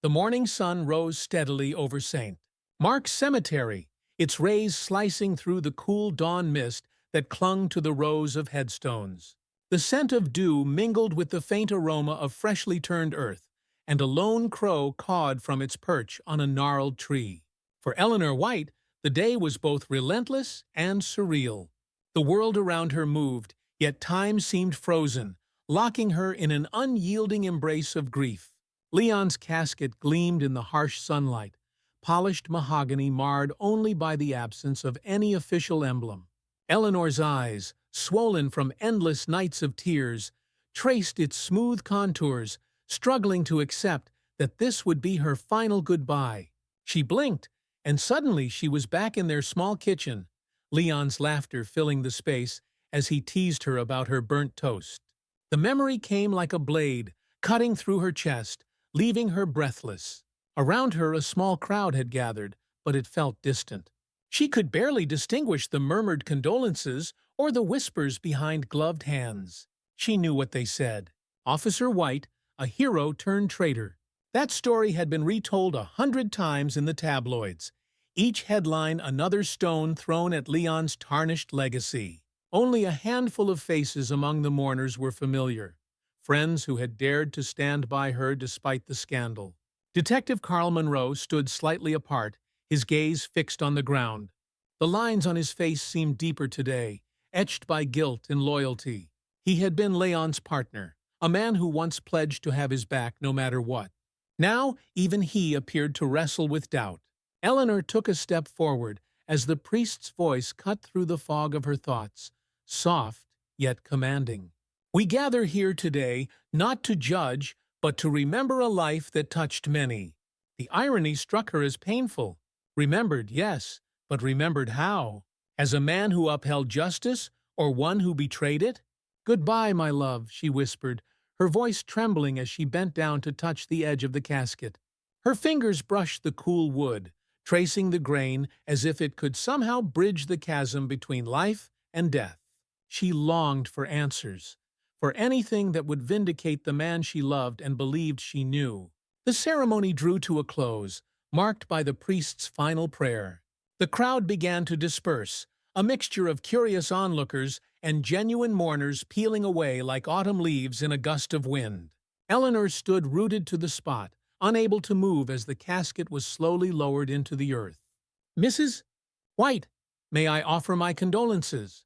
The morning sun rose steadily over St. Mark's Cemetery, its rays slicing through the cool dawn mist that clung to the rows of headstones. The scent of dew mingled with the faint aroma of freshly turned earth, and a lone crow cawed from its perch on a gnarled tree. For Eleanor White, the day was both relentless and surreal. The world around her moved, yet time seemed frozen, locking her in an unyielding embrace of grief. Leon's casket gleamed in the harsh sunlight, polished mahogany marred only by the absence of any official emblem. Eleanor's eyes, swollen from endless nights of tears, traced its smooth contours, struggling to accept that this would be her final goodbye. She blinked, and suddenly she was back in their small kitchen, Leon's laughter filling the space as he teased her about her burnt toast. The memory came like a blade, cutting through her chest, leaving her breathless. Around her a small crowd had gathered, but it felt distant. She could barely distinguish the murmured condolences or the whispers behind gloved hands. She knew what they said. Officer White, a hero turned traitor. That story had been retold 100 times in the tabloids, each headline another stone thrown at Leon's tarnished legacy. Only a handful of faces among the mourners were familiar, friends who had dared to stand by her despite the scandal. Detective Carl Monroe stood slightly apart, his gaze fixed on the ground. The lines on his face seemed deeper today, etched by guilt and loyalty. He had been Leon's partner, a man who once pledged to have his back no matter what. Now, even he appeared to wrestle with doubt. Eleanor took a step forward as the priest's voice cut through the fog of her thoughts, soft yet commanding. "We gather here today not to judge, but to remember a life that touched many." The irony struck her as painful. Remembered, yes, but remembered how? As a man who upheld justice, or one who betrayed it? "Goodbye, my love," she whispered, her voice trembling as she bent down to touch the edge of the casket. Her fingers brushed the cool wood, tracing the grain as if it could somehow bridge the chasm between life and death. She longed for answers, for anything that would vindicate the man she loved and believed she knew. The ceremony drew to a close, marked by the priest's final prayer. The crowd began to disperse, a mixture of curious onlookers and genuine mourners peeling away like autumn leaves in a gust of wind. Eleanor stood rooted to the spot, unable to move as the casket was slowly lowered into the earth. "Mrs. White, may I offer my condolences?"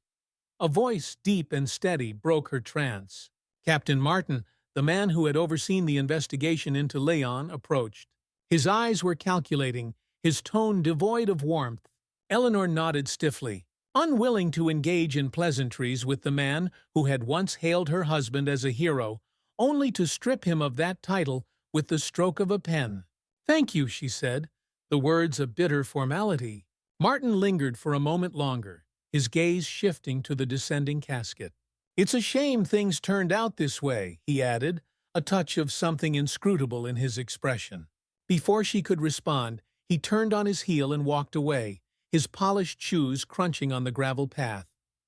A voice, deep and steady, broke her trance. Captain Martin, the man who had overseen the investigation into Leon, approached. His eyes were calculating, his tone devoid of warmth. Eleanor nodded stiffly, unwilling to engage in pleasantries with the man who had once hailed her husband as a hero, only to strip him of that title with the stroke of a pen. "Thank you," she said, the words a bitter formality. Martin lingered for a moment longer, his gaze shifting to the descending casket. "It's a shame things turned out this way," he added, a touch of something inscrutable in his expression. Before she could respond, he turned on his heel and walked away, his polished shoes crunching on the gravel path.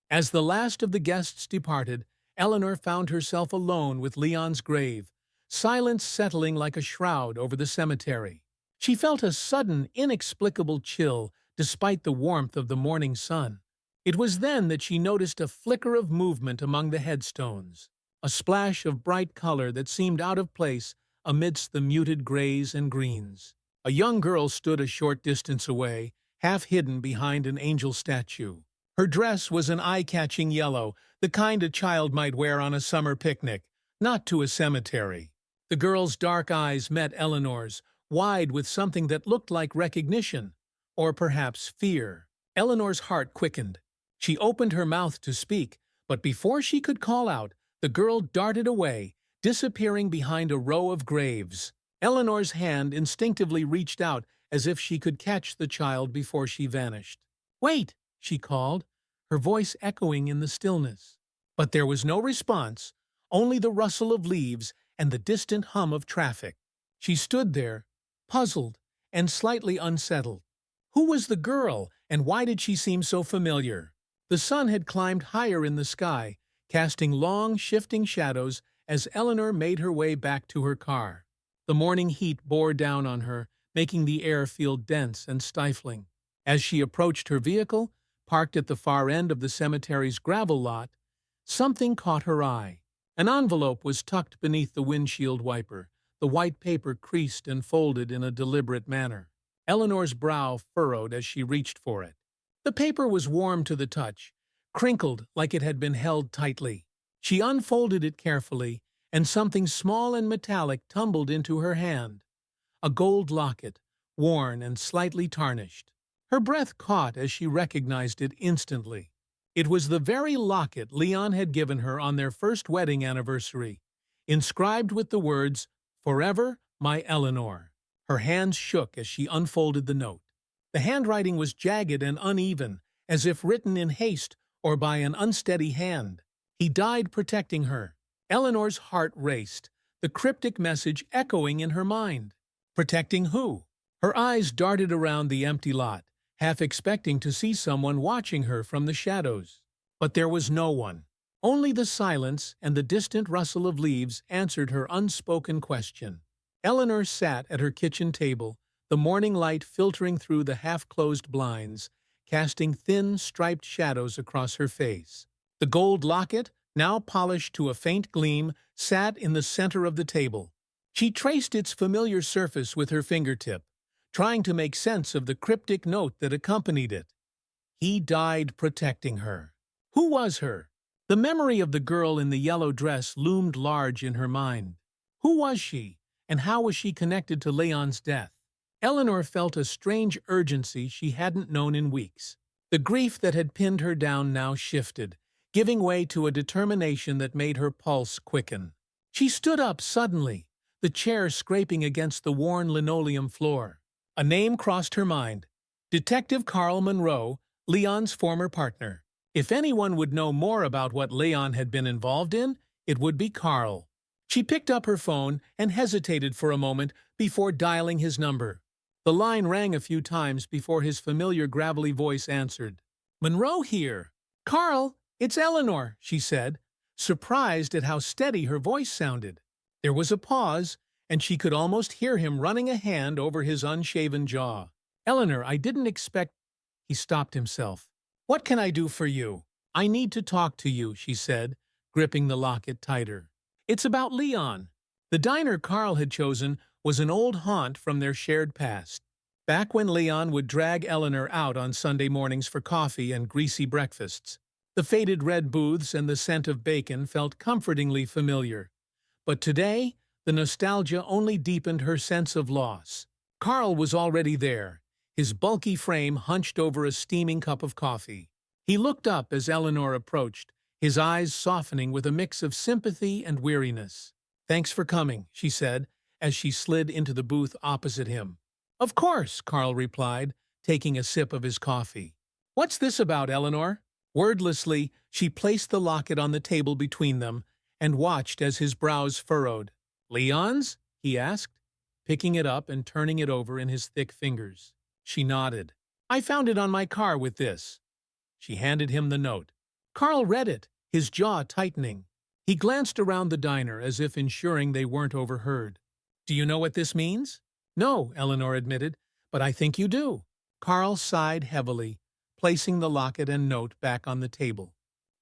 As the last of the guests departed, Eleanor found herself alone with Leon's grave, silence settling like a shroud over the cemetery. She felt a sudden, inexplicable chill despite the warmth of the morning sun. It was then that she noticed a flicker of movement among the headstones, a splash of bright color that seemed out of place amidst the muted grays and greens. A young girl stood a short distance away, half hidden behind an angel statue. Her dress was an eye-catching yellow, the kind a child might wear on a summer picnic, not to a cemetery. The girl's dark eyes met Eleanor's, wide with something that looked like recognition, or perhaps fear. Eleanor's heart quickened. She opened her mouth to speak, but before she could call out, the girl darted away, disappearing behind a row of graves. Eleanor's hand instinctively reached out as if she could catch the child before she vanished. "Wait!" she called, her voice echoing in the stillness. But there was no response, only the rustle of leaves and the distant hum of traffic. She stood there, puzzled and slightly unsettled. Who was the girl, and why did she seem so familiar? The sun had climbed higher in the sky, casting long, shifting shadows as Eleanor made her way back to her car. The morning heat bore down on her, making the air feel dense and stifling. As she approached her vehicle, parked at the far end of the cemetery's gravel lot, something caught her eye. An envelope was tucked beneath the windshield wiper, the white paper creased and folded in a deliberate manner. Eleanor's brow furrowed as she reached for it. The paper was warm to the touch, crinkled like it had been held tightly. She unfolded it carefully, and something small and metallic tumbled into her hand. A gold locket, worn and slightly tarnished. Her breath caught as she recognized it instantly. It was the very locket Leon had given her on their first wedding anniversary, inscribed with the words, "Forever, my Eleanor." Her hands shook as she unfolded the note. The handwriting was jagged and uneven, as if written in haste or by an unsteady hand. He died protecting her. Eleanor's heart raced, the cryptic message echoing in her mind. Protecting who? Her eyes darted around the empty lot, half expecting to see someone watching her from the shadows. But there was no one. Only the silence and the distant rustle of leaves answered her unspoken question. Eleanor sat at her kitchen table, the morning light filtering through the half-closed blinds, casting thin, striped shadows across her face. The gold locket, now polished to a faint gleam, sat in the center of the table. She traced its familiar surface with her fingertip, trying to make sense of the cryptic note that accompanied it. He died protecting her. Who was her? The memory of the girl in the yellow dress loomed large in her mind. Who was she, and how was she connected to Leon's death? Eleanor felt a strange urgency she hadn't known in weeks. The grief that had pinned her down now shifted, giving way to a determination that made her pulse quicken. She stood up suddenly, the chair scraping against the worn linoleum floor. A name crossed her mind. Detective Carl Monroe, Leon's former partner. If anyone would know more about what Leon had been involved in, it would be Carl. She picked up her phone and hesitated for a moment before dialing his number. The line rang a few times before his familiar gravelly voice answered. "Monroe here." "Carl, it's Eleanor," she said, surprised at how steady her voice sounded. There was a pause, and she could almost hear him running a hand over his unshaven jaw. "Eleanor, I didn't expect—" He stopped himself. "What can I do for you?" "I need to talk to you," she said, gripping the locket tighter. "It's about Leon." The diner Carl had chosen was an old haunt from their shared past. Back when Leon would drag Eleanor out on Sunday mornings for coffee and greasy breakfasts, the faded red booths and the scent of bacon felt comfortingly familiar. But today, the nostalgia only deepened her sense of loss. Carl was already there, his bulky frame hunched over a steaming cup of coffee. He looked up as Eleanor approached, his eyes softening with a mix of sympathy and weariness. "Thanks for coming," she said, as she slid into the booth opposite him. "Of course," Carl replied, taking a sip of his coffee. "What's this about, Eleanor?" Wordlessly, she placed the locket on the table between them and watched as his brows furrowed. "Leon's?" he asked, picking it up and turning it over in his thick fingers. She nodded. "I found it on my car with this." She handed him the note. Carl read it, his jaw tightening. He glanced around the diner as if ensuring they weren't overheard. "Do you know what this means?" "No," Eleanor admitted, "but I think you do." Carl sighed heavily, placing the locket and note back on the table.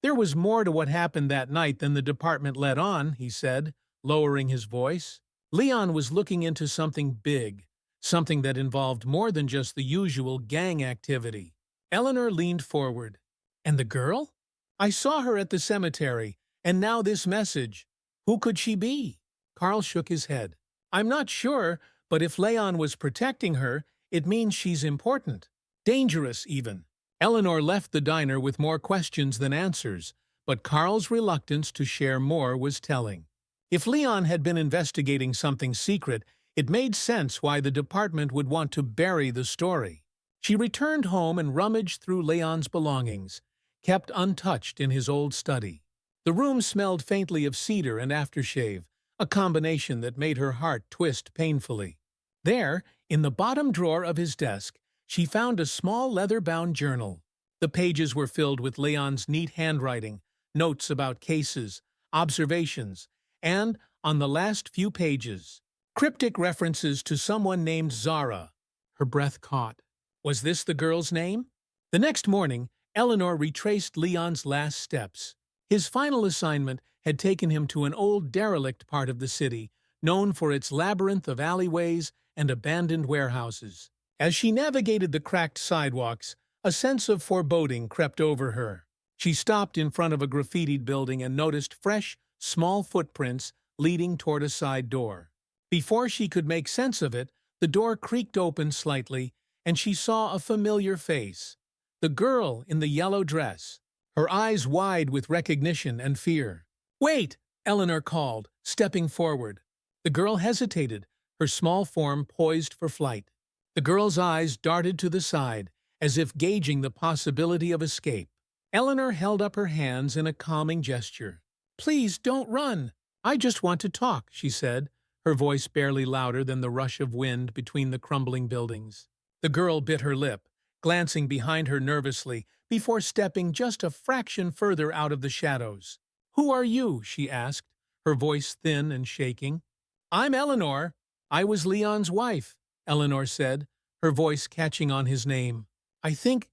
"There was more to what happened that night than the department let on," he said, lowering his voice. "Leon was looking into something big, something that involved more than just the usual gang activity." Eleanor leaned forward. "And the girl? I saw her at the cemetery, and now this message. Who could she be?" Carl shook his head. "I'm not sure, but if Leon was protecting her, it means she's important. Dangerous, even." Eleanor left the diner with more questions than answers, but Carl's reluctance to share more was telling. If Leon had been investigating something secret, it made sense why the department would want to bury the story. She returned home and rummaged through Leon's belongings, kept untouched in his old study. The room smelled faintly of cedar and aftershave, a combination that made her heart twist painfully. There, in the bottom drawer of his desk, she found a small leather-bound journal. The pages were filled with Leon's neat handwriting, notes about cases, observations, and, on the last few pages, Cryptic references to someone named Zara. Her breath caught. Was this the girl's name? The next morning, Eleanor retraced Leon's last steps. His final assignment had taken him to an old derelict part of the city, known for its labyrinth of alleyways and abandoned warehouses. As she navigated the cracked sidewalks, a sense of foreboding crept over her. She stopped in front of a graffitied building and noticed fresh, small footprints leading toward a side door. Before she could make sense of it, the door creaked open slightly, and she saw a familiar face. The girl in the yellow dress, her eyes wide with recognition and fear. "Wait!" Eleanor called, stepping forward. The girl hesitated, her small form poised for flight. The girl's eyes darted to the side, as if gauging the possibility of escape. Eleanor held up her hands in a calming gesture. "Please don't run. I just want to talk," she said, her voice barely louder than the rush of wind between the crumbling buildings. The girl bit her lip, glancing behind her nervously before stepping just a fraction further out of the shadows. "Who are you?" she asked, her voice thin and shaking. "I'm Eleanor. I was Leon's wife," Eleanor said, her voice catching on his name. I think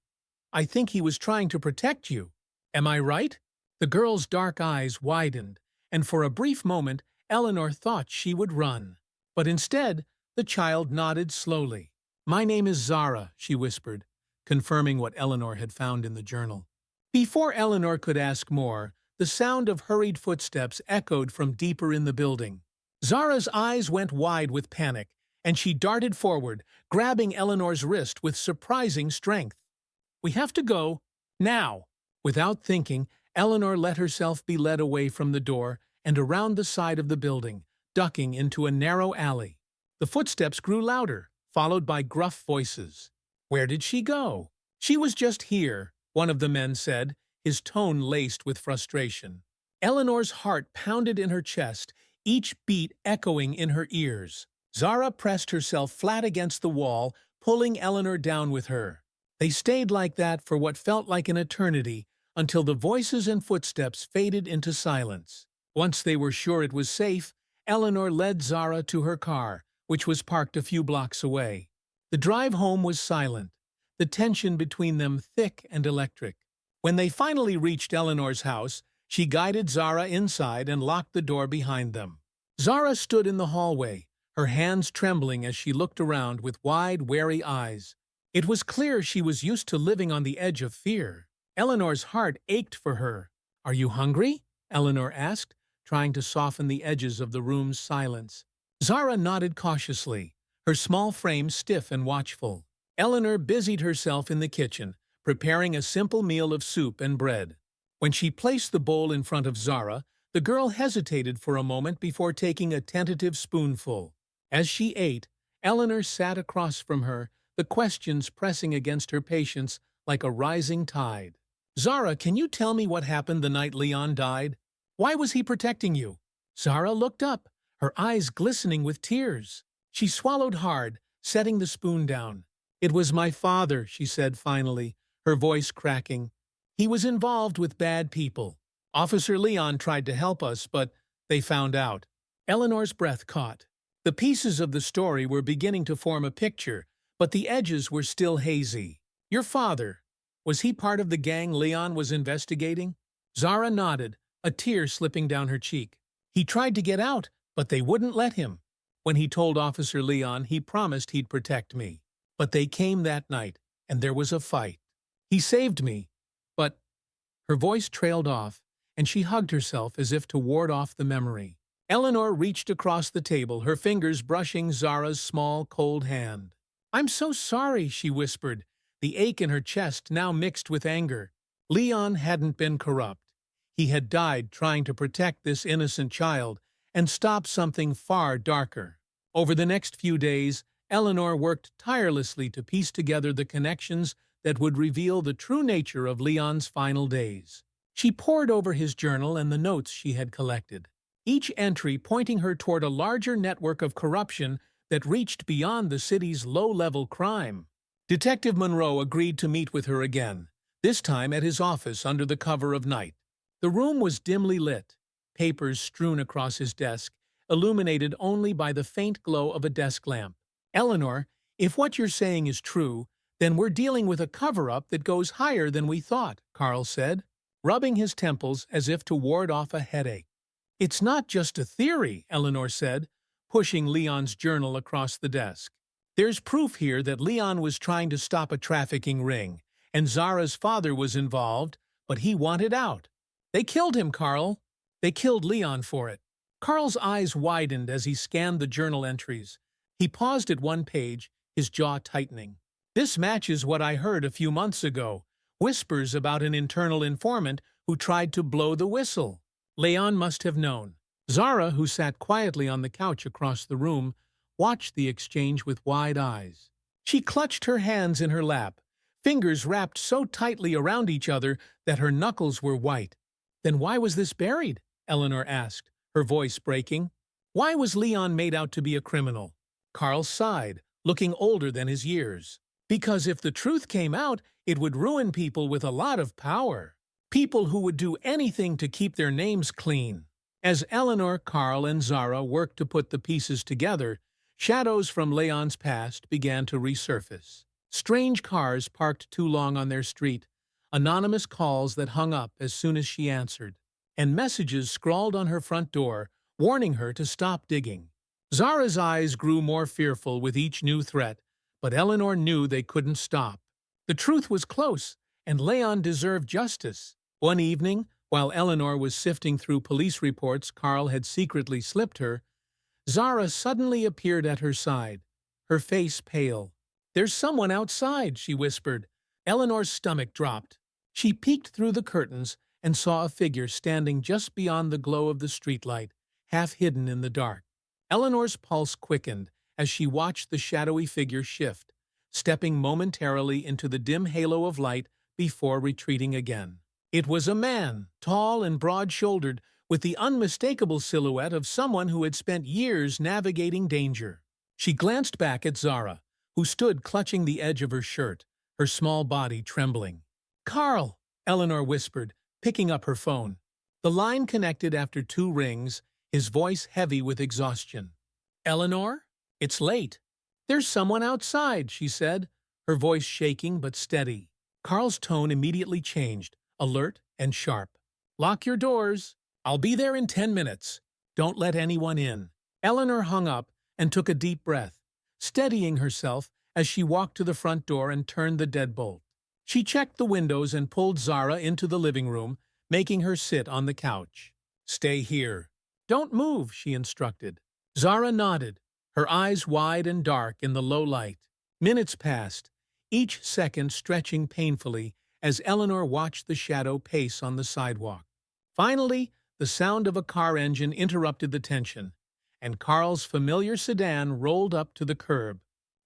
he was trying to protect you. Am I right?" The girl's dark eyes widened, and for a brief moment Eleanor thought she would run. But instead, the child nodded slowly. "My name is Zara," she whispered, confirming what Eleanor had found in the journal. Before Eleanor could ask more, the sound of hurried footsteps echoed from deeper in the building. Zara's eyes went wide with panic, and she darted forward, grabbing Eleanor's wrist with surprising strength. "We have to go, now." Without thinking, Eleanor let herself be led away from the door and around the side of the building, ducking into a narrow alley. The footsteps grew louder, followed by gruff voices. Where did she go? "She was just here," one of the men said, his tone laced with frustration. Eleanor's heart pounded in her chest, each beat echoing in her ears. Zara pressed herself flat against the wall, pulling Eleanor down with her. They stayed like that for what felt like an eternity, until the voices and footsteps faded into silence. Once they were sure it was safe, Eleanor led Zara to her car, which was parked a few blocks away. The drive home was silent, the tension between them thick and electric. When they finally reached Eleanor's house, she guided Zara inside and locked the door behind them. Zara stood in the hallway, her hands trembling as she looked around with wide, wary eyes. It was clear she was used to living on the edge of fear. Eleanor's heart ached for her. "Are you hungry?" Eleanor asked, trying to soften the edges of the room's silence. Zara nodded cautiously, her small frame stiff and watchful. Eleanor busied herself in the kitchen, preparing a simple meal of soup and bread. When she placed the bowl in front of Zara, the girl hesitated for a moment before taking a tentative spoonful. As she ate, Eleanor sat across from her, the questions pressing against her patience like a rising tide. "Zara, can you tell me what happened the night Leon died? Why was he protecting you?" Zara looked up, her eyes glistening with tears. She swallowed hard, setting the spoon down. "It was my father," she said finally, her voice cracking. "He was involved with bad people. Officer Leon tried to help us, but they found out." Eleanor's breath caught. The pieces of the story were beginning to form a picture, but the edges were still hazy. "Your father, was he part of the gang Leon was investigating?" Zara nodded, a tear slipping down her cheek. "He tried to get out, but they wouldn't let him. When he told Officer Leon, he promised he'd protect me. But they came that night, and there was a fight. He saved me, but—" Her voice trailed off, and she hugged herself as if to ward off the memory. Eleanor reached across the table, her fingers brushing Zara's small, cold hand. "I'm so sorry," she whispered, the ache in her chest now mixed with anger. Leon hadn't been corrupt. He had died trying to protect this innocent child and stop something far darker. Over the next few days, Eleanor worked tirelessly to piece together the connections that would reveal the true nature of Leon's final days. She pored over his journal and the notes she had collected, each entry pointing her toward a larger network of corruption that reached beyond the city's low-level crime. Detective Monroe agreed to meet with her again, this time at his office under the cover of night. The room was dimly lit, papers strewn across his desk, illuminated only by the faint glow of a desk lamp. "Eleanor, if what you're saying is true, then we're dealing with a cover-up that goes higher than we thought," Carl said, rubbing his temples as if to ward off a headache. "It's not just a theory," Eleanor said, pushing Leon's journal across the desk. "There's proof here that Leon was trying to stop a trafficking ring, and Zara's father was involved, but he wanted out. They killed him, Carl. They killed Leon for it." Carl's eyes widened as he scanned the journal entries. He paused at one page, his jaw tightening. "This matches what I heard a few months ago. Whispers about an internal informant who tried to blow the whistle. Leon must have known." Zara, who sat quietly on the couch across the room, watched the exchange with wide eyes. She clutched her hands in her lap, fingers wrapped so tightly around each other that her knuckles were white. "Then why was this buried?" Eleanor asked, her voice breaking. "Why was Leon made out to be a criminal?" Carl sighed, looking older than his years. "Because if the truth came out, it would ruin people with a lot of power. People who would do anything to keep their names clean." As Eleanor, Carl, and Zara worked to put the pieces together, shadows from Leon's past began to resurface. Strange cars parked too long on their street, anonymous calls that hung up as soon as she answered, and messages scrawled on her front door warning her to stop digging. Zara's eyes grew more fearful with each new threat, but Eleanor knew they couldn't stop. The truth was close, and Leon deserved justice. One evening, while Eleanor was sifting through police reports Carl had secretly slipped her, Zara suddenly appeared at her side, her face pale. "There's someone outside," she whispered. Eleanor's stomach dropped. She peeked through the curtains and saw a figure standing just beyond the glow of the streetlight, half hidden in the dark. Eleanor's pulse quickened as she watched the shadowy figure shift, stepping momentarily into the dim halo of light before retreating again. It was a man, tall and broad-shouldered, with the unmistakable silhouette of someone who had spent years navigating danger. She glanced back at Zara, who stood clutching the edge of her shirt, her small body trembling. "Carl," Eleanor whispered, picking up her phone. The line connected after 2 rings, his voice heavy with exhaustion. "Eleanor? It's late." "There's someone outside," she said, her voice shaking but steady. Carl's tone immediately changed, alert and sharp. "Lock your doors. I'll be there in 10 minutes. Don't let anyone in." Eleanor hung up and took a deep breath, steadying herself as she walked to the front door and turned the deadbolt. She checked the windows and pulled Zara into the living room, making her sit on the couch. "Stay here. Don't move," she instructed. Zara nodded, her eyes wide and dark in the low light. Minutes passed, each second stretching painfully as Eleanor watched the shadow pace on the sidewalk. Finally, the sound of a car engine interrupted the tension, and Carl's familiar sedan rolled up to the curb.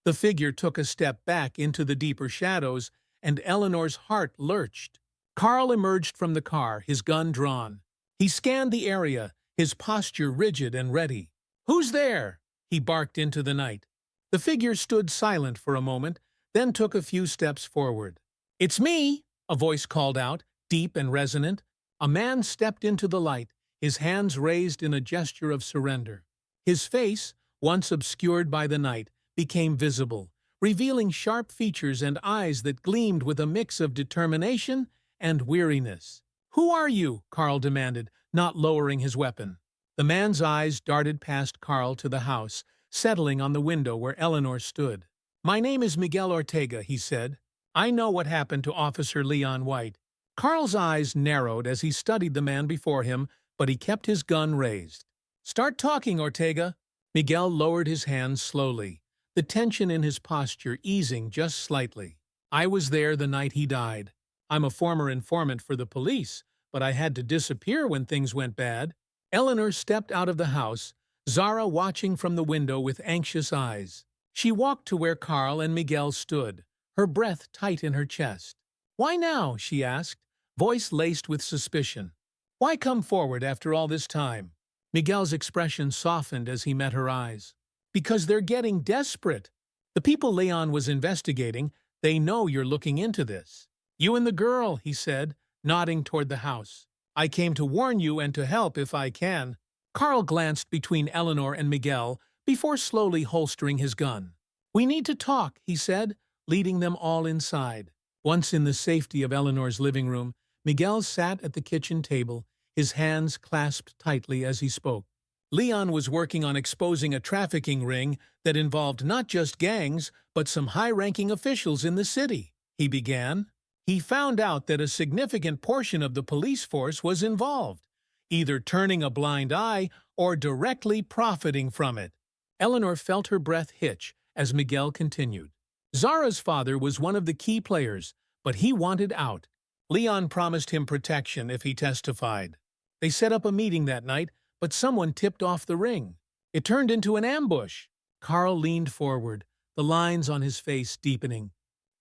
The figure took a step back into the deeper shadows, and Eleanor's heart lurched. Carl emerged from the car, his gun drawn. He scanned the area, his posture rigid and ready. "Who's there?" he barked into the night. The figure stood silent for a moment, then took a few steps forward. "It's me," a voice called out, deep and resonant. A man stepped into the light, his hands raised in a gesture of surrender. His face, once obscured by the night, became visible, revealing sharp features and eyes that gleamed with a mix of determination and weariness. "Who are you?" Carl demanded, not lowering his weapon. The man's eyes darted past Carl to the house, settling on the window where Eleanor stood. "My name is Miguel Ortega," he said. "I know what happened to Officer Leon White." Carl's eyes narrowed as he studied the man before him, but he kept his gun raised. "Start talking, Ortega." Miguel lowered his hands slowly, the tension in his posture easing just slightly. "I was there the night he died. I'm a former informant for the police, but I had to disappear when things went bad." Eleanor stepped out of the house, Zara watching from the window with anxious eyes. She walked to where Carl and Miguel stood, her breath tight in her chest. "Why now?" she asked, voice laced with suspicion. "Why come forward after all this time?" Miguel's expression softened as he met her eyes. "Because they're getting desperate. The people Leon was investigating, they know you're looking into this." "You and the girl," he said, nodding toward the house. "I came to warn you and to help if I can." Carl glanced between Eleanor and Miguel before slowly holstering his gun. "We need to talk," he said, leading them all inside. Once in the safety of Eleanor's living room, Miguel sat at the kitchen table, his hands clasped tightly as he spoke. Leon was working on exposing a trafficking ring that involved not just gangs, but some high-ranking officials in the city, he began. He found out that a significant portion of the police force was involved, either turning a blind eye or directly profiting from it. Eleanor felt her breath hitch as Miguel continued. Zara's father was one of the key players, but he wanted out. Leon promised him protection if he testified. They set up a meeting that night, but someone tipped off the ring. It turned into an ambush. Carl leaned forward, the lines on his face deepening.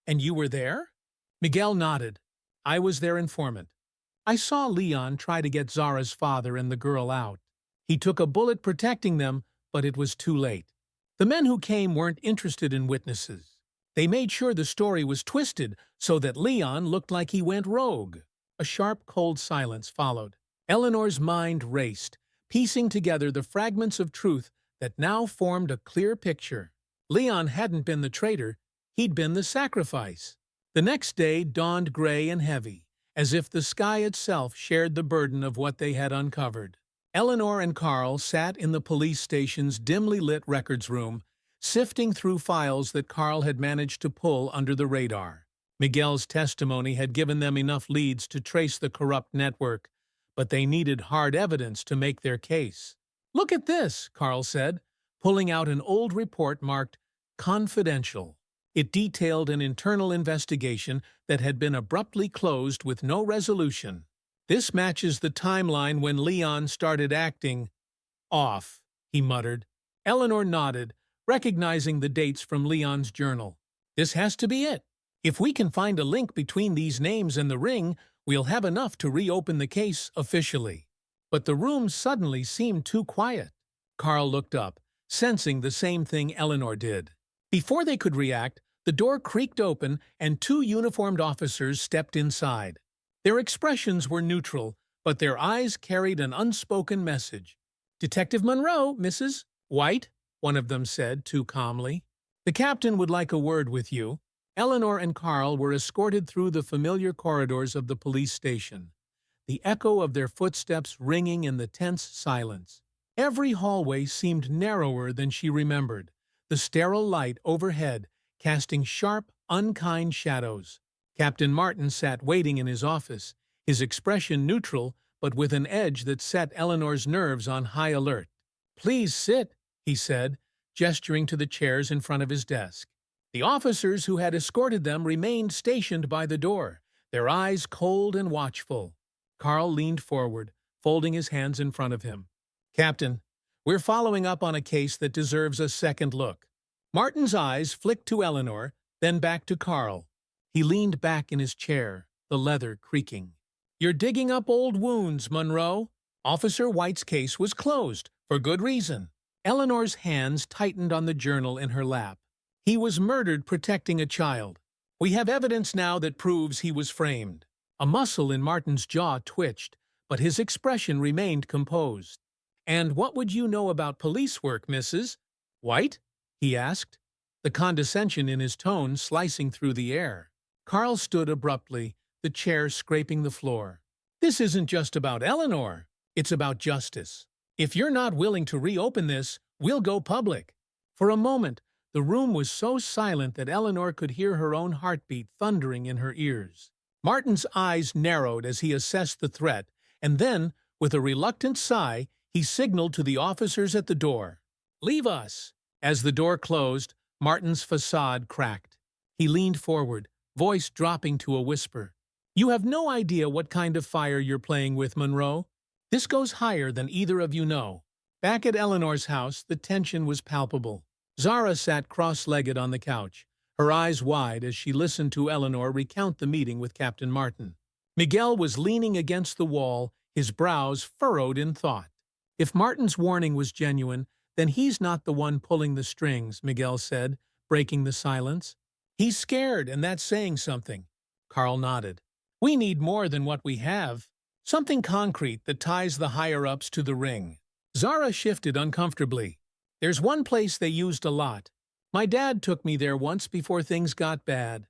"And you were there?" Miguel nodded. "I was their informant. I saw Leon try to get Zara's father and the girl out. He took a bullet protecting them, but it was too late. The men who came weren't interested in witnesses. They made sure the story was twisted so that Leon looked like he went rogue." A sharp, cold silence followed. Eleanor's mind raced, piecing together the fragments of truth that now formed a clear picture. Leon hadn't been the traitor, he'd been the sacrifice. The next day dawned gray and heavy, as if the sky itself shared the burden of what they had uncovered. Eleanor and Carl sat in the police station's dimly lit records room, sifting through files that Carl had managed to pull under the radar. Miguel's testimony had given them enough leads to trace the corrupt network, but they needed hard evidence to make their case. "Look at this," Carl said, pulling out an old report marked "Confidential." It detailed an internal investigation that had been abruptly closed with no resolution. "This matches the timeline when Leon started acting off," he muttered. Eleanor nodded, recognizing the dates from Leon's journal. "This has to be it. If we can find a link between these names and the ring, we'll have enough to reopen the case officially." But the room suddenly seemed too quiet. Carl looked up, sensing the same thing Eleanor did. Before they could react, the door creaked open and two uniformed officers stepped inside. Their expressions were neutral, but their eyes carried an unspoken message. "Detective Monroe, Mrs. White," one of them said too calmly. "The captain would like a word with you." Eleanor and Carl were escorted through the familiar corridors of the police station, the echo of their footsteps ringing in the tense silence. Every hallway seemed narrower than she remembered, the sterile light overhead casting sharp, unkind shadows. Captain Martin sat waiting in his office, his expression neutral but with an edge that set Eleanor's nerves on high alert. "Please sit," he said, gesturing to the chairs in front of his desk. The officers who had escorted them remained stationed by the door, their eyes cold and watchful. Carl leaned forward, folding his hands in front of him. "Captain, we're following up on a case that deserves a second look." Martin's eyes flicked to Eleanor, then back to Carl. He leaned back in his chair, the leather creaking. "You're digging up old wounds, Monroe. Officer White's case was closed, for good reason." Eleanor's hands tightened on the journal in her lap. "He was murdered protecting a child. We have evidence now that proves he was framed." A muscle in Martin's jaw twitched, but his expression remained composed. "And what would you know about police work, Mrs. White?" he asked, the condescension in his tone slicing through the air. Carl stood abruptly, the chair scraping the floor. "This isn't just about Eleanor. It's about justice. If you're not willing to reopen this, we'll go public." For a moment, the room was so silent that Eleanor could hear her own heartbeat thundering in her ears. Martin's eyes narrowed as he assessed the threat, and then, with a reluctant sigh, he signaled to the officers at the door. "Leave us." As the door closed, Martin's facade cracked. He leaned forward, voice dropping to a whisper. "You have no idea what kind of fire you're playing with, Monroe. This goes higher than either of you know." Back at Eleanor's house, the tension was palpable. Zara sat cross-legged on the couch, her eyes wide as she listened to Eleanor recount the meeting with Captain Martin. Miguel was leaning against the wall, his brows furrowed in thought. "If Martin's warning was genuine, then he's not the one pulling the strings," Miguel said, breaking the silence. "He's scared, and that's saying something." Carl nodded. "We need more than what we have. Something concrete that ties the higher-ups to the ring." Zara shifted uncomfortably. There's one place they used a lot. My dad took me there once before things got bad.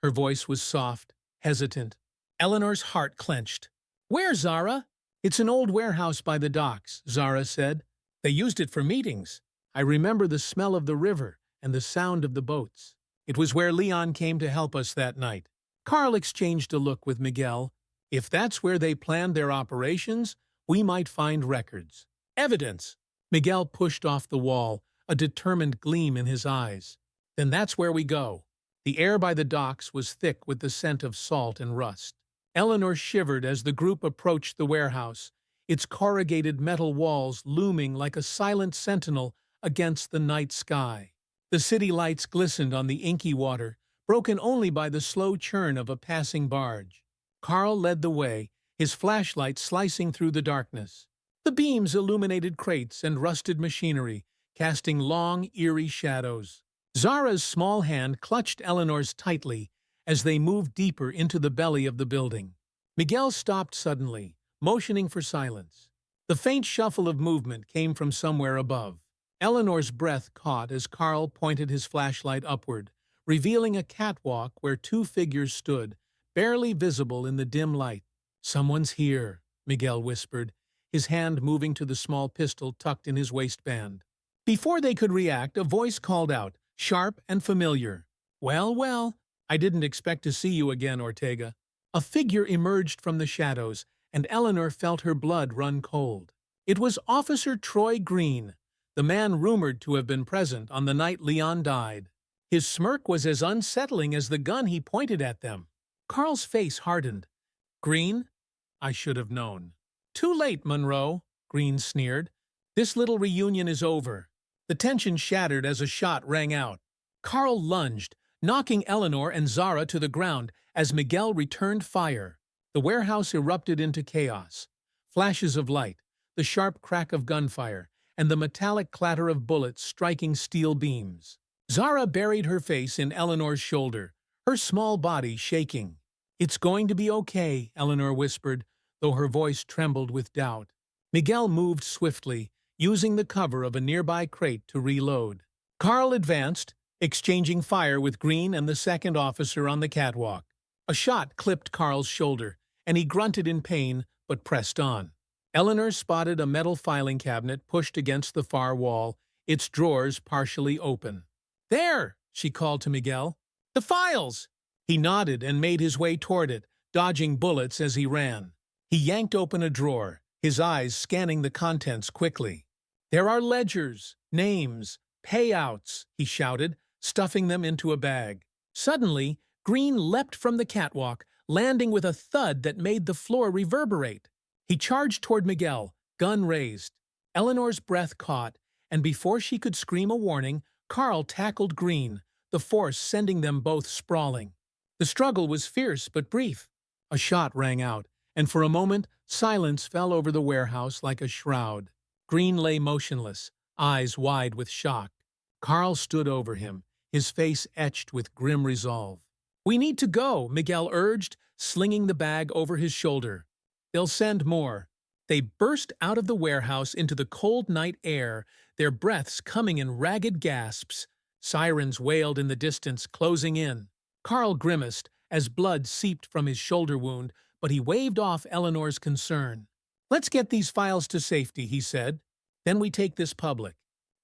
Her voice was soft, hesitant. Eleanor's heart clenched. Where, Zara? It's an old warehouse by the docks, Zara said. They used it for meetings. I remember the smell of the river and the sound of the boats. It was where Leon came to help us that night. Carl exchanged a look with Miguel. If that's where they planned their operations, we might find records. Evidence! Miguel pushed off the wall, a determined gleam in his eyes. Then that's where we go. The air by the docks was thick with the scent of salt and rust. Eleanor shivered as the group approached the warehouse, its corrugated metal walls looming like a silent sentinel against the night sky. The city lights glistened on the inky water, broken only by the slow churn of a passing barge. Carl led the way, his flashlight slicing through the darkness. The beams illuminated crates and rusted machinery, casting long, eerie shadows. Zara's small hand clutched Eleanor's tightly as they moved deeper into the belly of the building. Miguel stopped suddenly, motioning for silence. The faint shuffle of movement came from somewhere above. Eleanor's breath caught as Carl pointed his flashlight upward, revealing a catwalk where two figures stood, barely visible in the dim light. "Someone's here," Miguel whispered, his hand moving to the small pistol tucked in his waistband. Before they could react, a voice called out, sharp and familiar. "Well, well, I didn't expect to see you again, Ortega." A figure emerged from the shadows, and Eleanor felt her blood run cold. It was Officer Troy Green, the man rumored to have been present on the night Leon died. His smirk was as unsettling as the gun he pointed at them. Carl's face hardened. "Green? I should have known." "Too late, Monroe," Green sneered. "This little reunion is over." The tension shattered as a shot rang out. Carl lunged, knocking Eleanor and Zara to the ground as Miguel returned fire. The warehouse erupted into chaos. Flashes of light, the sharp crack of gunfire, and the metallic clatter of bullets striking steel beams. Zara buried her face in Eleanor's shoulder, her small body shaking. "It's going to be okay," Eleanor whispered, though her voice trembled with doubt. Miguel moved swiftly, using the cover of a nearby crate to reload. Carl advanced, exchanging fire with Green and the second officer on the catwalk. A shot clipped Carl's shoulder, and he grunted in pain but pressed on. Eleanor spotted a metal filing cabinet pushed against the far wall, its drawers partially open. "There!" she called to Miguel. "The files!" He nodded and made his way toward it, dodging bullets as he ran. He yanked open a drawer, his eyes scanning the contents quickly. "There are ledgers, names, payouts," he shouted, stuffing them into a bag. Suddenly, Green leapt from the catwalk, landing with a thud that made the floor reverberate. He charged toward Miguel, gun raised. Eleanor's breath caught, and before she could scream a warning, Carl tackled Green, the force sending them both sprawling. The struggle was fierce but brief. A shot rang out, and for a moment, silence fell over the warehouse like a shroud. Green lay motionless, eyes wide with shock. Carl stood over him, his face etched with grim resolve. "We need to go," Miguel urged, slinging the bag over his shoulder. "They'll send more." They burst out of the warehouse into the cold night air, their breaths coming in ragged gasps. Sirens wailed in the distance, closing in. Carl grimaced as blood seeped from his shoulder wound, but he waved off Eleanor's concern. "Let's get these files to safety," he said. "Then we take this public."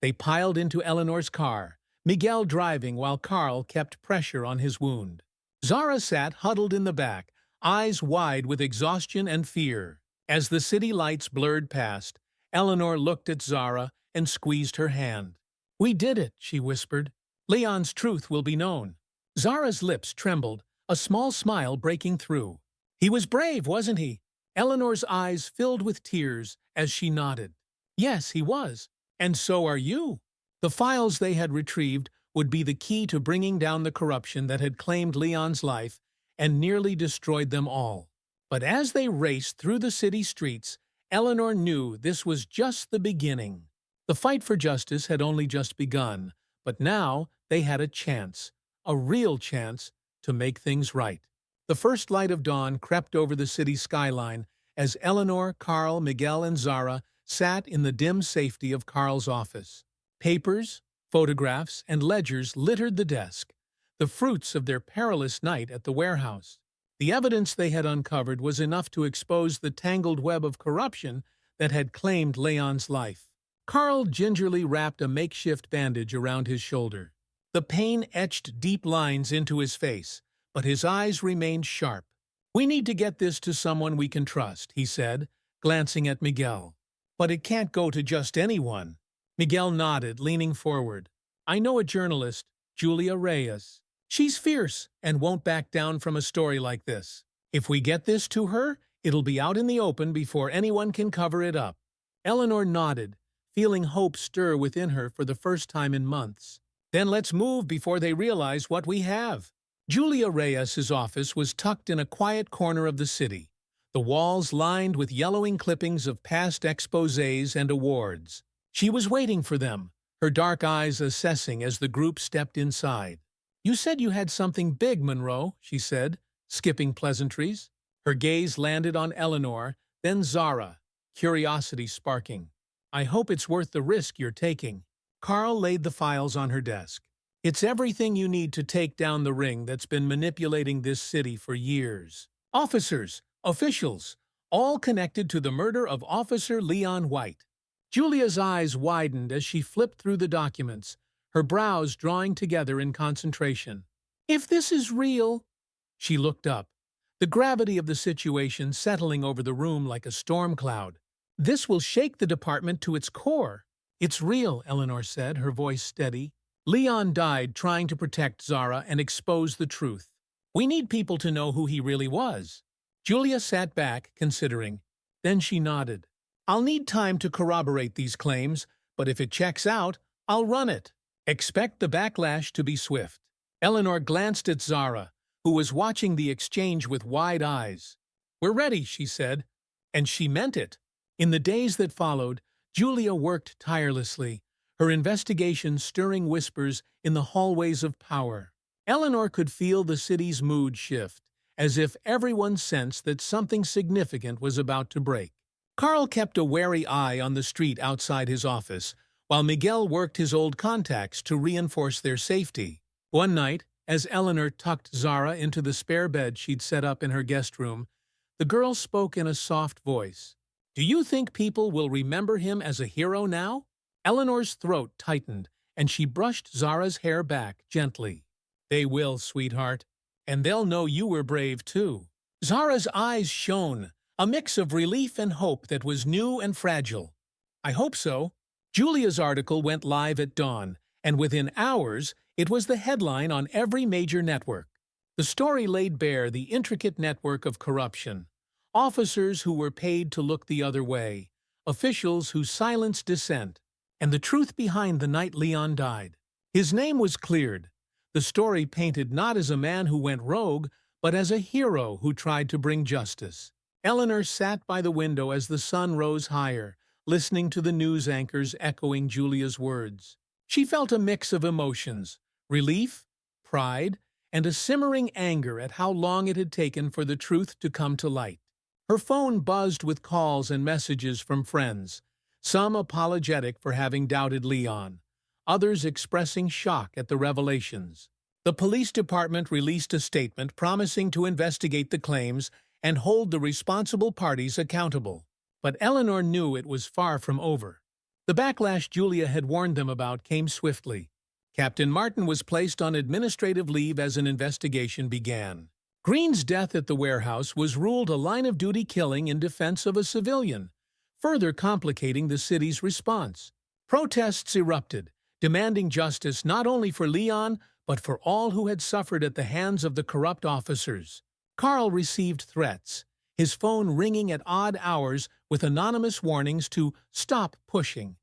They piled into Eleanor's car, Miguel driving while Carl kept pressure on his wound. Zara sat huddled in the back, eyes wide with exhaustion and fear. As the city lights blurred past, Eleanor looked at Zara and squeezed her hand. "We did it," she whispered. "Leon's truth will be known." Zara's lips trembled, a small smile breaking through. "He was brave, wasn't he?" Eleanor's eyes filled with tears as she nodded. "Yes, he was. And so are you." The files they had retrieved would be the key to bringing down the corruption that had claimed Leon's life and nearly destroyed them all. But as they raced through the city streets, Eleanor knew this was just the beginning. The fight for justice had only just begun, but now they had a chance, a real chance, to make things right. The first light of dawn crept over the city skyline as Eleanor, Carl, Miguel, and Zara sat in the dim safety of Carl's office. Papers, photographs, and ledgers littered the desk, the fruits of their perilous night at the warehouse. The evidence they had uncovered was enough to expose the tangled web of corruption that had claimed Leon's life. Carl gingerly wrapped a makeshift bandage around his shoulder. The pain etched deep lines into his face, but his eyes remained sharp. "We need to get this to someone we can trust," he said, glancing at Miguel. "But it can't go to just anyone." Miguel nodded, leaning forward. "I know a journalist, Julia Reyes. She's fierce and won't back down from a story like this. If we get this to her, it'll be out in the open before anyone can cover it up." Eleanor nodded, feeling hope stir within her for the first time in months. "Then let's move before they realize what we have." Julia Reyes's office was tucked in a quiet corner of the city, the walls lined with yellowing clippings of past exposés and awards. She was waiting for them, her dark eyes assessing as the group stepped inside. "You said you had something big, Monroe," she said, skipping pleasantries. Her gaze landed on Eleanor, then Zara, curiosity sparking. "I hope it's worth the risk you're taking." Carl laid the files on her desk. "It's everything you need to take down the ring that's been manipulating this city for years. Officers, officials, all connected to the murder of Officer Leon White." Julia's eyes widened as she flipped through the documents, her brows drawing together in concentration. "If this is real—" She looked up, the gravity of the situation settling over the room like a storm cloud. "This will shake the department to its core." "It's real," Eleanor said, her voice steady. "Leon died trying to protect Zara and expose the truth. We need people to know who he really was." Julia sat back, considering. Then she nodded. "I'll need time to corroborate these claims, but if it checks out, I'll run it. Expect the backlash to be swift." Eleanor glanced at Zara, who was watching the exchange with wide eyes. "We're ready," she said, and she meant it. In the days that followed, Julia worked tirelessly, her investigation stirring whispers in the hallways of power. Eleanor could feel the city's mood shift, as if everyone sensed that something significant was about to break. Carl kept a wary eye on the street outside his office, while Miguel worked his old contacts to reinforce their safety. One night, as Eleanor tucked Zara into the spare bed she'd set up in her guest room, the girl spoke in a soft voice. "Do you think people will remember him as a hero now?" Eleanor's throat tightened, and she brushed Zara's hair back gently. "They will, sweetheart. And they'll know you were brave, too." Zara's eyes shone, a mix of relief and hope that was new and fragile. "I hope so." Julia's article went live at dawn, and within hours, it was the headline on every major network. The story laid bare the intricate network of corruption. Officers who were paid to look the other way, officials who silenced dissent, and the truth behind the night Leon died. His name was cleared. The story painted not as a man who went rogue, but as a hero who tried to bring justice. Eleanor sat by the window as the sun rose higher, listening to the news anchors echoing Julia's words. She felt a mix of emotions, relief, pride, and a simmering anger at how long it had taken for the truth to come to light. Her phone buzzed with calls and messages from friends, some apologetic for having doubted Leon, others expressing shock at the revelations. The police department released a statement promising to investigate the claims and hold the responsible parties accountable. But Eleanor knew it was far from over. The backlash Julia had warned them about came swiftly. Captain Martin was placed on administrative leave as an investigation began. Green's death at the warehouse was ruled a line-of-duty killing in defense of a civilian, further complicating the city's response. Protests erupted, demanding justice not only for Leon, but for all who had suffered at the hands of the corrupt officers. Carl received threats, his phone ringing at odd hours with anonymous warnings to stop pushing.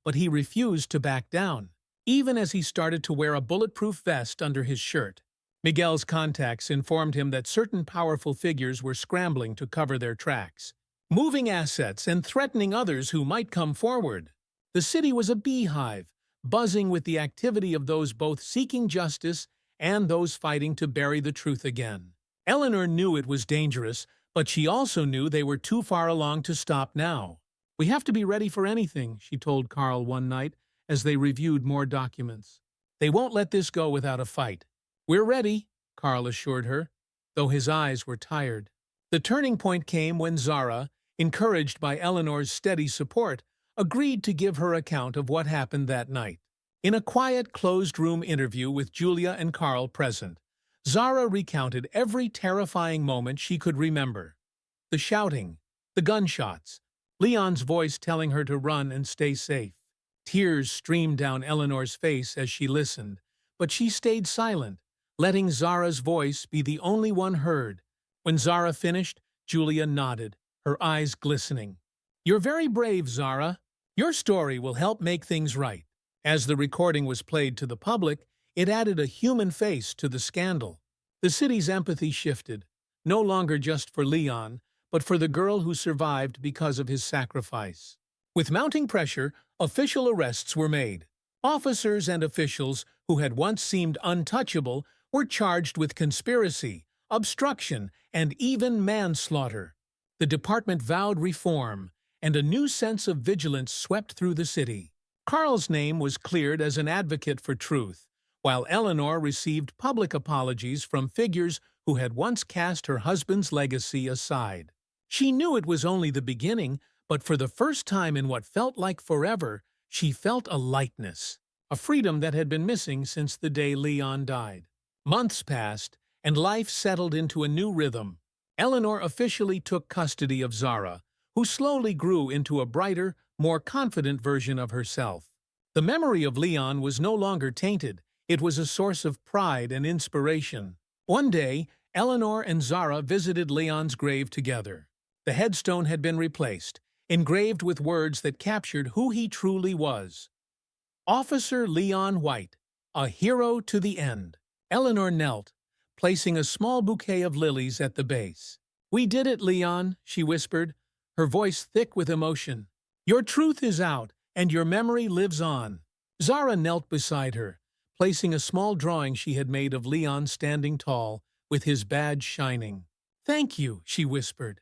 But he refused to back down, even as he started to wear a bulletproof vest under his shirt. Miguel's contacts informed him that certain powerful figures were scrambling to cover their tracks, moving assets and threatening others who might come forward. The city was a beehive, buzzing with the activity of those both seeking justice and those fighting to bury the truth again. Eleanor knew it was dangerous, but she also knew they were too far along to stop now. "We have to be ready for anything," she told Carl one night as they reviewed more documents. "They won't let this go without a fight." "We're ready," Carl assured her, though his eyes were tired. The turning point came when Zara, encouraged by Eleanor's steady support, agreed to give her account of what happened that night. In a quiet, closed-room interview with Julia and Carl present, Zara recounted every terrifying moment she could remember. The shouting, the gunshots, Leon's voice telling her to run and stay safe. Tears streamed down Eleanor's face as she listened, but she stayed silent, letting Zara's voice be the only one heard. When Zara finished, Julia nodded, her eyes glistening. "You're very brave, Zara. Your story will help make things right." As the recording was played to the public, it added a human face to the scandal. The city's empathy shifted, no longer just for Leon, but for the girl who survived because of his sacrifice. With mounting pressure, official arrests were made. Officers and officials who had once seemed untouchable were charged with conspiracy, obstruction, and even manslaughter. The department vowed reform, and a new sense of vigilance swept through the city. Carl's name was cleared as an advocate for truth, while Eleanor received public apologies from figures who had once cast her husband's legacy aside. She knew it was only the beginning, but for the first time in what felt like forever, she felt a lightness, a freedom that had been missing since the day Leon died. Months passed, and life settled into a new rhythm. Eleanor officially took custody of Zara, who slowly grew into a brighter, more confident version of herself. The memory of Leon was no longer tainted. It was a source of pride and inspiration. One day, Eleanor and Zara visited Leon's grave together. The headstone had been replaced, engraved with words that captured who he truly was. Officer Leon White, a hero to the end. Eleanor knelt, placing a small bouquet of lilies at the base. "We did it, Leon," she whispered, her voice thick with emotion. "Your truth is out, and your memory lives on." Zara knelt beside her, placing a small drawing she had made of Leon standing tall, with his badge shining. "Thank you," she whispered,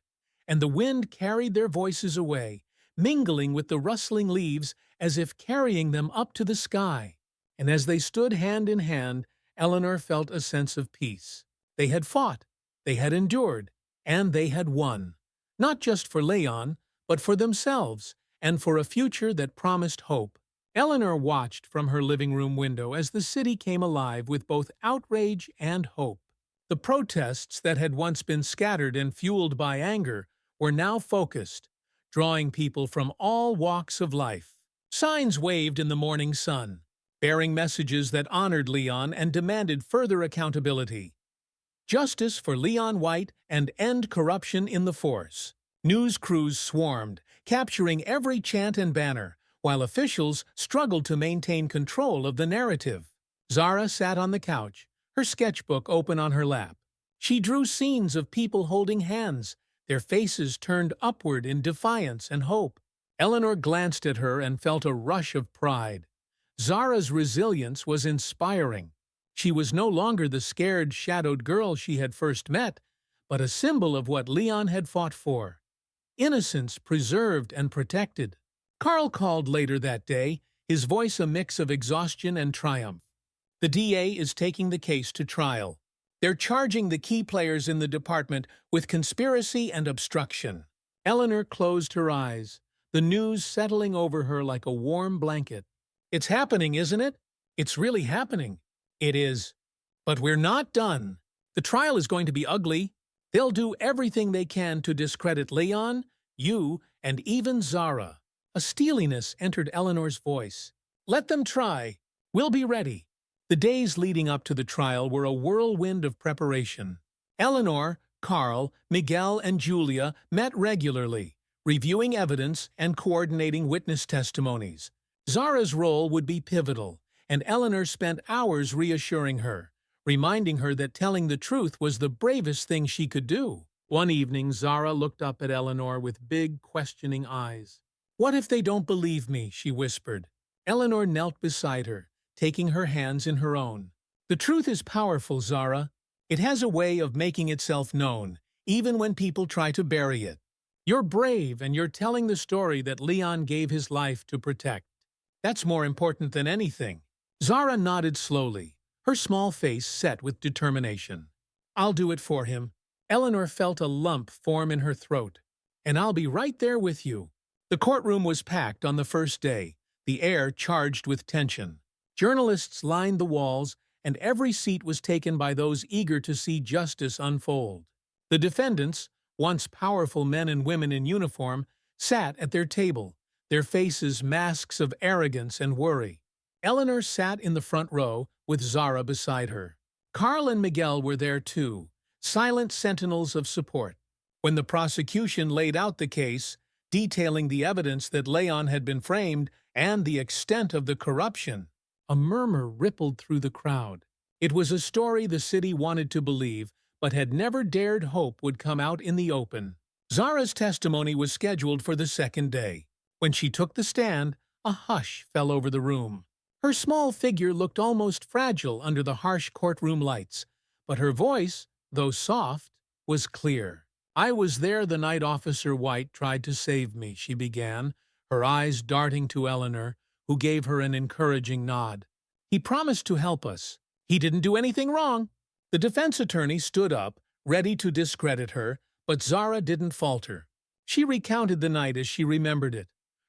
and the wind carried their voices away, mingling with the rustling leaves as if carrying them up to the sky. And as they stood hand in hand, Eleanor felt a sense of peace. They had fought, they had endured, and they had won. Not just for Leon, but for themselves, and for a future that promised hope. Eleanor watched from her living room window as the city came alive with both outrage and hope. The protests that had once been scattered and fueled by anger were now focused, drawing people from all walks of life. Signs waved in the morning sun, bearing messages that honored Leon and demanded further accountability. Justice for Leon White and end corruption in the force. News crews swarmed, capturing every chant and banner, while officials struggled to maintain control of the narrative. Zara sat on the couch, her sketchbook open on her lap. She drew scenes of people holding hands, their faces turned upward in defiance and hope. Eleanor glanced at her and felt a rush of pride. Zara's resilience was inspiring. She was no longer the scared, shadowed girl she had first met, but a symbol of what Leon had fought for. Innocence preserved and protected. Carl called later that day, his voice a mix of exhaustion and triumph. The DA is taking the case to trial. They're charging the key players in the department with conspiracy and obstruction. Eleanor closed her eyes, the news settling over her like a warm blanket. "It's happening, isn't it? It's really happening." "It is. But we're not done. The trial is going to be ugly. They'll do everything they can to discredit Leon, you, and even Zara." A steeliness entered Eleanor's voice. "Let them try. We'll be ready." The days leading up to the trial were a whirlwind of preparation. Eleanor, Carl, Miguel, and Julia met regularly, reviewing evidence and coordinating witness testimonies. Zara's role would be pivotal, and Eleanor spent hours reassuring her, reminding her that telling the truth was the bravest thing she could do. One evening, Zara looked up at Eleanor with big, questioning eyes. "What if they don't believe me?" she whispered. Eleanor knelt beside her, taking her hands in her own. "The truth is powerful, Zara. It has a way of making itself known, even when people try to bury it." You're brave and you're telling the story that Leon gave his life to protect. That's more important than anything. Zara nodded slowly, her small face set with determination. I'll do it for him. Eleanor felt a lump form in her throat. And I'll be right there with you. The courtroom was packed on the first day, the air charged with tension. Journalists lined the walls, and every seat was taken by those eager to see justice unfold. The defendants, once powerful men and women in uniform, sat at their table, their faces masks of arrogance and worry. Eleanor sat in the front row, with Zara beside her. Carl and Miguel were there too, silent sentinels of support. When the prosecution laid out the case, detailing the evidence that Leon had been framed and the extent of the corruption, a murmur rippled through the crowd. It was a story the city wanted to believe, but had never dared hope would come out in the open. Zara's testimony was scheduled for the second day. When she took the stand, a hush fell over the room. Her small figure looked almost fragile under the harsh courtroom lights, but her voice, though soft, was clear. I was there the night Officer White tried to save me, she began, her eyes darting to Eleanor, who gave her an encouraging nod. He promised to help us. He didn't do anything wrong. The defense attorney stood up, ready to discredit her, but Zara didn't falter. She recounted the night as she remembered it,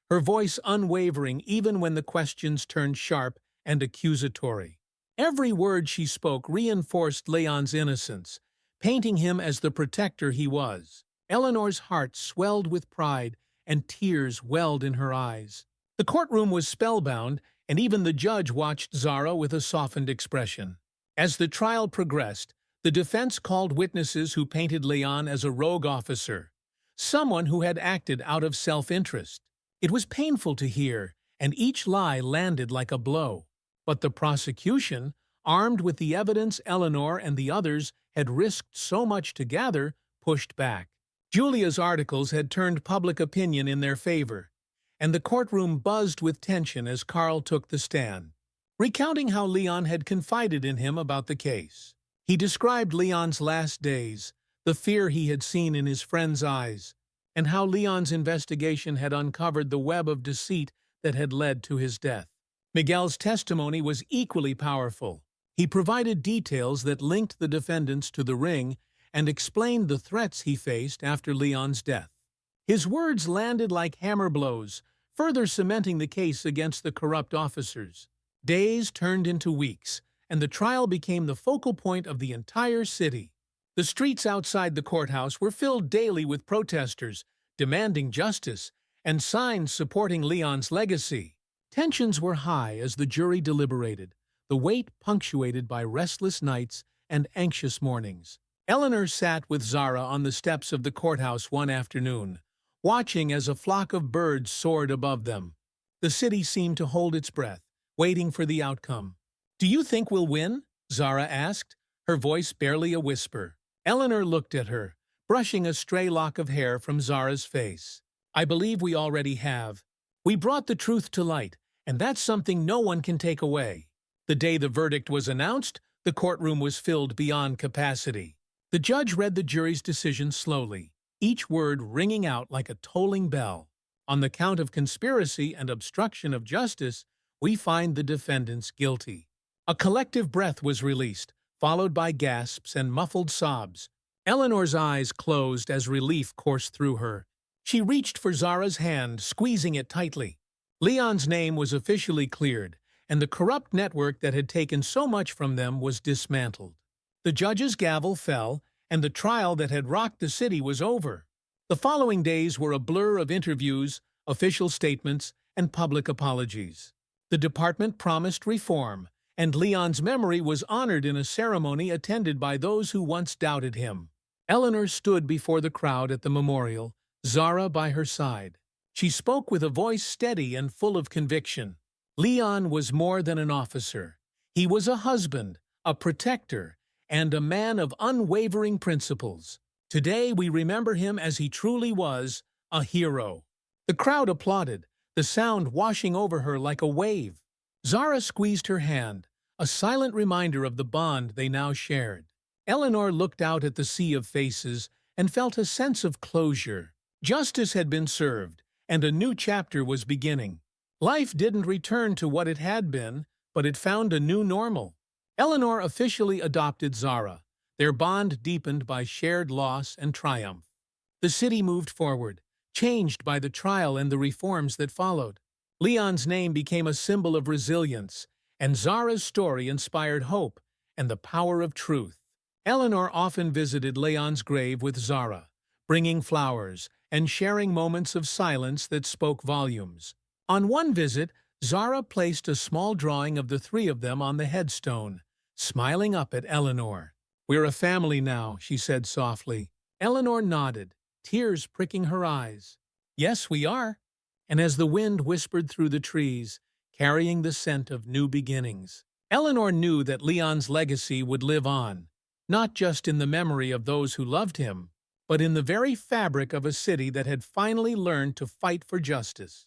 her voice unwavering even when the questions turned sharp and accusatory. Every word she spoke reinforced Leon's innocence, painting him as the protector he was. Eleanor's heart swelled with pride, and tears welled in her eyes. The courtroom was spellbound, and even the judge watched Zara with a softened expression. As the trial progressed, the defense called witnesses who painted Leon as a rogue officer, someone who had acted out of self-interest. It was painful to hear, and each lie landed like a blow. But the prosecution, armed with the evidence Eleanor and the others had risked so much to gather, pushed back. Julia's articles had turned public opinion in their favor, and the courtroom buzzed with tension as Carl took the stand, recounting how Leon had confided in him about the case. He described Leon's last days, the fear he had seen in his friend's eyes, and how Leon's investigation had uncovered the web of deceit that had led to his death. Miguel's testimony was equally powerful. He provided details that linked the defendants to the ring and explained the threats he faced after Leon's death. His words landed like hammer blows, further cementing the case against the corrupt officers. Days turned into weeks, and the trial became the focal point of the entire city. The streets outside the courthouse were filled daily with protesters, demanding justice, and signs supporting Leon's legacy. Tensions were high as the jury deliberated, the wait punctuated by restless nights and anxious mornings. Eleanor sat with Zara on the steps of the courthouse one afternoon, watching as a flock of birds soared above them. The city seemed to hold its breath, waiting for the outcome. "Do you think we'll win?" Zara asked, her voice barely a whisper. Eleanor looked at her, brushing a stray lock of hair from Zara's face. "I believe we already have. We brought the truth to light, and that's something no one can take away." The day the verdict was announced, the courtroom was filled beyond capacity. The judge read the jury's decision slowly, each word ringing out like a tolling bell. On the count of conspiracy and obstruction of justice, we find the defendants guilty. A collective breath was released, followed by gasps and muffled sobs. Eleanor's eyes closed as relief coursed through her. She reached for Zara's hand, squeezing it tightly. Leon's name was officially cleared, and the corrupt network that had taken so much from them was dismantled. The judge's gavel fell, and the trial that had rocked the city was over. The following days were a blur of interviews, official statements, and public apologies. The department promised reform, and Leon's memory was honored in a ceremony attended by those who once doubted him. Eleanor stood before the crowd at the memorial, Zara by her side. She spoke with a voice steady and full of conviction. Leon was more than an officer. He was a husband, a protector, and a man of unwavering principles. Today we remember him as he truly was, a hero. The crowd applauded, the sound washing over her like a wave. Zara squeezed her hand, a silent reminder of the bond they now shared. Eleanor looked out at the sea of faces and felt a sense of closure. Justice had been served, and a new chapter was beginning. Life didn't return to what it had been, but it found a new normal. Eleanor officially adopted Zara, their bond deepened by shared loss and triumph. The city moved forward, changed by the trial and the reforms that followed. Leon's name became a symbol of resilience, and Zara's story inspired hope and the power of truth. Eleanor often visited Leon's grave with Zara, bringing flowers and sharing moments of silence that spoke volumes. On one visit, Zara placed a small drawing of the three of them on the headstone, smiling up at Eleanor. "We're a family now," she said softly. Eleanor nodded, tears pricking her eyes. "Yes, we are." And as the wind whispered through the trees, carrying the scent of new beginnings, Eleanor knew that Leon's legacy would live on, not just in the memory of those who loved him, but in the very fabric of a city that had finally learned to fight for justice.